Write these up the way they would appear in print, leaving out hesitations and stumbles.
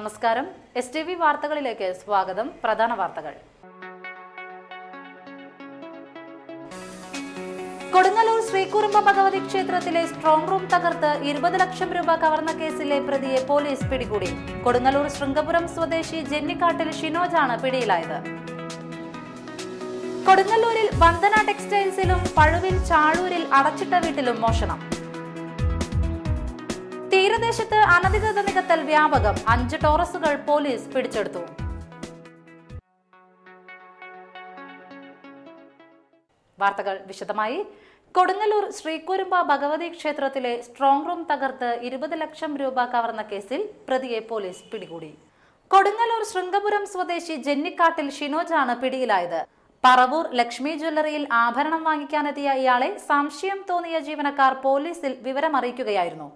നമസ്കാരം. STV വാർത്തകളിലേക്ക് സ്വാഗതം. പ്രധാന വാർത്തകൾ. കൊടുങ്ങല്ലൂർ ശ്രീകുറുമ്പ ഭഗവതി ക്ഷേത്രത്തിലെ സ്ട്രോങ് റൂം തകർത്ത് 20 ലക്ഷം രൂപ കവർന്ന കേസിലെ പ്രതിയെ പോലീസ് പിടികൂടി. കൊടുങ്ങല്ലൂർ ശൃംഗപുരം സ്വദേശി ജെന്നിക്കാട്ടിൽ ഷിനോജാണ് പിടിയിലായത്. കൊടുങ്ങല്ലൂരിൽ വന്ദന ടെക്സ്റ്റൈൽസിലും പഴുവിൽ ചാഴൂരിൽ അടച്ചിട്ട വീട്ടിലും മോഷണം. തീരദേശത്ത് അനധികൃത നികത്തൽ വ്യാപകം. 5 ടോറസുകൾ പോലീസ് പിടിച്ചെടുത്തു. വാർത്തകൾ വിശദമായി. കൊടുങ്ങല്ലൂർ ശ്രീകുറുമ്പ ഭഗവതി ക്ഷേത്രത്തിലെ സ്ട്രോങ് റൂം തകർത്ത് 20 ലക്ഷം രൂപ കവർന്ന കേസിൽ പ്രതിയെ പോലീസ് പിടികൂടി. കൊടുങ്ങല്ലൂർ ശൃംഗപുരം സ്വദേശി ജെന്നിക്കാട്ടിൽ ഷിനോജാണ് പിടിയിലായത്. പറവൂർ ലക്ഷ്മി ജ്വല്ലറിയിൽ ആഭരണം വാങ്ങിക്കാനെത്തിയ ഇയാളെ സംശയം തോന്നിയ ജീവനക്കാർ പോലീസിൽ വിവരമറിയിക്കുകയായിരുന്നു.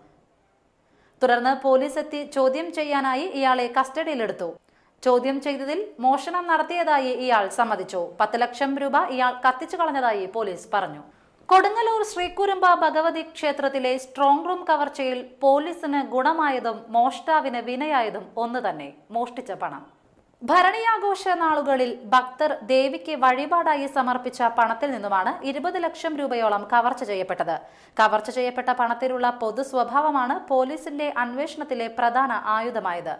തുടർന്ന് പോലീസ് എത്തി ചോദ്യം ചെയ്യാനായി ഇയാളെ കസ്റ്റഡിയിലെടുത്തു. ചോദ്യം ചെയ്തതിൽ മോഷണം നടത്തിയതായി ഇയാൾ സമ്മതിച്ചു. 10 ലക്ഷം രൂപ ഇയാൾ കത്തിച്ചു കളഞ്ഞതായി പോലീസ് പറഞ്ഞു. കൊടുങ്ങല്ലൂർ ശ്രീകുറുമ്പ ഭഗവതി ക്ഷേത്രത്തിലെ സ്ട്രോങ് റൂം കവർച്ചയിൽ പോലീസിന് ഗുണമായതും മോഷ്ടാവിന് വിനയായതും ഒന്ന് തന്നെ: മോഷ്ടിച്ച പണം. ഭരണിയാഘോഷ നാളുകളിൽ ഭക്തർ ദേവിക്ക് വഴിപാടായി സമർപ്പിച്ച പണത്തിൽ നിന്നുമാണ് 20 ലക്ഷം രൂപയോളം കവർച്ച ചെയ്യപ്പെട്ടത്. കവർച്ച ചെയ്യപ്പെട്ട പണത്തിലുള്ള പൊതു സ്വഭാവമാണ് പോലീസിന്റെ അന്വേഷണത്തിലെ പ്രധാന ആയുധമായത്.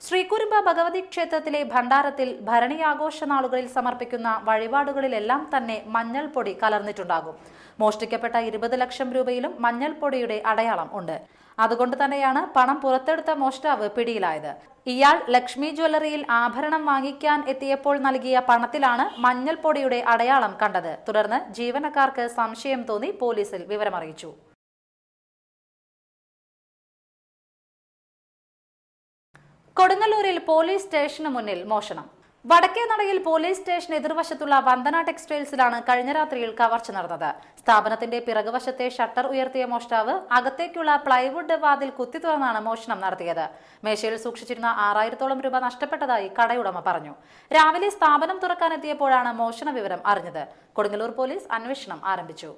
ശ്രീകുറുമ്പ ഭഗവതി ക്ഷേത്രത്തിലെ ഭണ്ഡാരത്തിൽ ഭരണിയാഘോഷ നാളുകളിൽ സമർപ്പിക്കുന്ന വഴിപാടുകളിലെല്ലാം തന്നെ മഞ്ഞൾപ്പൊടി കലർന്നിട്ടുണ്ടാകും. മോഷ്ടിക്കപ്പെട്ട 20 ലക്ഷം രൂപയിലും മഞ്ഞൾപ്പൊടിയുടെ അടയാളം ഉണ്ട്. അതുകൊണ്ട് തന്നെയാണ് പണം പുറത്തെടുത്ത മോഷ്ടാവ് പിടിയിലായത്. ഇയാൾ ലക്ഷ്മി ജ്വല്ലറിയിൽ ആഭരണം വാങ്ങിക്കാൻ എത്തിയപ്പോൾ നൽകിയ പണത്തിലാണ് മഞ്ഞൾപ്പൊടിയുടെ അടയാളം കണ്ടത്. തുടർന്ന് ജീവനക്കാർക്ക് സംശയം തോന്നി പോലീസിൽ വിവരമറിയിച്ചു. കൊടുങ്ങല്ലൂരിൽ പോലീസ് സ്റ്റേഷന് മുന്നിൽ മോഷണം. വടക്കേനടയിൽ പോലീസ് സ്റ്റേഷൻ എതിർവശത്തുള്ള വന്ദന ടെക്സ്റ്റൈൽസിലാണ് കഴിഞ്ഞ രാത്രിയിൽ കവർച്ച നടന്നത്. സ്ഥാപനത്തിന്റെ പിറകുവശത്തെ ഷട്ടർ ഉയർത്തിയ മോഷ്ടാവ് അകത്തേക്കുള്ള പ്ലൈവുഡ് വാതിൽ കുത്തി തുറന്നാണ് മോഷണം നടത്തിയത്. മേശയിൽ സൂക്ഷിച്ചിരുന്ന 6000-ഓളം രൂപ നഷ്ടപ്പെട്ടതായി കടയുടമ പറഞ്ഞു. രാവിലെ സ്ഥാപനം തുറക്കാനെത്തിയപ്പോഴാണ് മോഷണ വിവരം അറിഞ്ഞത്. കൊടുങ്ങല്ലൂർ പോലീസ് അന്വേഷണം ആരംഭിച്ചു.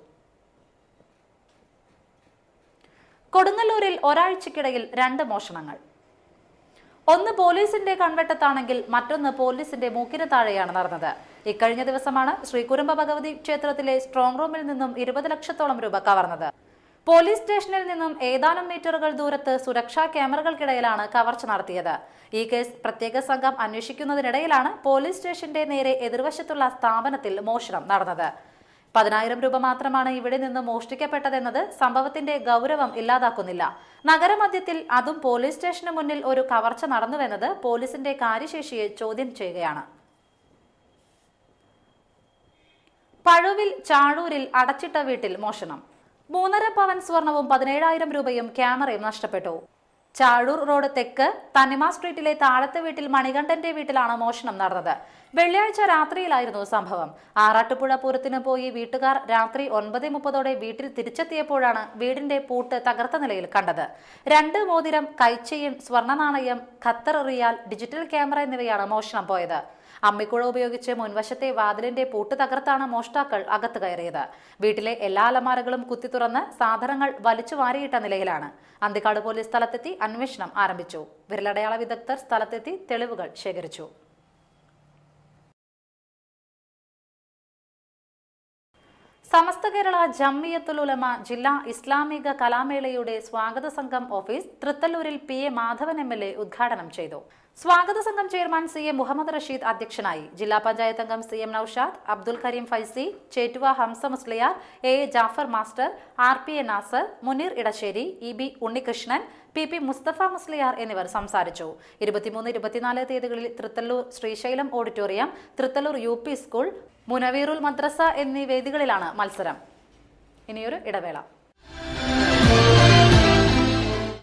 കൊടുങ്ങല്ലൂരിൽ ഒരാഴ്ചക്കിടയിൽ 2 മോഷണങ്ങൾ. ഒന്ന് പോലീസിന്റെ കൺവെട്ടത്താണെങ്കിൽ മറ്റൊന്ന് പോലീസിന്റെ മൂക്കിന് താഴെയാണ് നടന്നത്. ഇക്കഴിഞ്ഞ ദിവസമാണ് ശ്രീകുറുമ്പ ഭഗവതി ക്ഷേത്രത്തിലെ സ്ട്രോങ് റൂമിൽ നിന്നും 20 ലക്ഷത്തോളം രൂപ കവർന്നത്. പോലീസ് സ്റ്റേഷനിൽ നിന്നും ഏതാനും മീറ്ററുകൾ ദൂരത്ത് സുരക്ഷാ ക്യാമറകൾക്കിടയിലാണ് കവർച്ച നടത്തിയത്. ഈ കേസ് പ്രത്യേക സംഘം അന്വേഷിക്കുന്നതിനിടയിലാണ് പോലീസ് സ്റ്റേഷന്റെ നേരെ എതിർവശത്തുള്ള സ്ഥാപനത്തിൽ മോഷണം നടന്നത്. 10,000 രൂപ മാത്രമാണ് ഇവിടെ നിന്ന് മോഷ്ടിക്കപ്പെട്ടതെന്നത് സംഭവത്തിന്റെ ഗൗരവം ഇല്ലാതാക്കുന്നില്ല. നഗരമധ്യത്തിൽ, അതും പോലീസ് സ്റ്റേഷന് മുന്നിൽ ഒരു കവർച്ച നടന്നുവെന്നത് പോലീസിന്റെ കാര്യശേഷിയെ ചോദ്യം ചെയ്യുകയാണ്. പഴുവിൽ ചാഴൂരിൽ അടച്ചിട്ട വീട്ടിൽ മോഷണം. 3.5 പവൻ സ്വർണവും 17,000 രൂപയും ക്യാമറയും നഷ്ടപ്പെട്ടു. ചാഴൂർ റോഡ് തെക്ക് തനിമ സ്ട്രീറ്റിലെ താഴത്തെ വീട്ടിൽ മണികണ്ഠന്റെ വീട്ടിലാണ് മോഷണം നടന്നത്. വെള്ളിയാഴ്ച രാത്രിയിലായിരുന്നു സംഭവം. ആറാട്ടുപുഴ പൂരത്തിന് പോയി വീട്ടുകാർ രാത്രി 9:30 വീട്ടിൽ തിരിച്ചെത്തിയപ്പോഴാണ് വീടിന്റെ പൂട്ട് തകർത്ത നിലയിൽ കണ്ടത്. 2 മോതിരം, കൈച്ചെയിൻ, സ്വർണ്ണ നാണയം, ഖത്തർ റിയാൽ, ഡിജിറ്റൽ ക്യാമറ എന്നിവയാണ് മോഷണം പോയത്. അമ്മിക്കുഴ ഉപയോഗിച്ച് മുൻവശത്തെ വാതിലിന്റെ പൂട്ട് തകർത്താണ് മോഷ്ടാക്കൾ അകത്ത് കയറിയത്. വീട്ടിലെ എല്ലാ അലമാരകളും കുത്തി തുറന്ന് സാധനങ്ങൾ വലിച്ചു വാരിയിട്ട നിലയിലാണ്. അന്തിക്കാട് പോലീസ് സ്ഥലത്തെത്തി അന്വേഷണം ആരംഭിച്ചു. വിരലടയാള വിദഗ്ധർ സ്ഥലത്തെത്തി തെളിവുകൾ ശേഖരിച്ചു. സമസ്ത കേരള ജംഇയ്യത്തുൽ ഉലമ ജില്ലാ ഇസ്ലാമിക കലാമേളയുടെ സ്വാഗത സംഘം ഓഫീസ് തൃത്തല്ലൂരിൽ PA മാധവൻ MLA ഉദ്ഘാടനം ചെയ്തു. സ്വാഗത സംഘം ചെയർമാൻ CA മുഹമ്മദ് റഷീദ് അധ്യക്ഷനായി. ജില്ലാ പഞ്ചായത്ത് അംഗം CM Noushad, Abdul Kareem Faizi, Chettuva Hamza Musliyar, AA Jafar master, RPA Nasar, Muneer Edassery, EB Unnikrishnan, PP Musthafa Musliyar എന്നിവർ സംസാരിച്ചു. 23-24 തീയതികളിൽ Thrithallur Srisailam auditorium, Thrithallur UP school, Munavirul Madrasa എന്നീ വേദികളിലാണ് മത്സരം. ഇനിയൊരു ഇടവേള.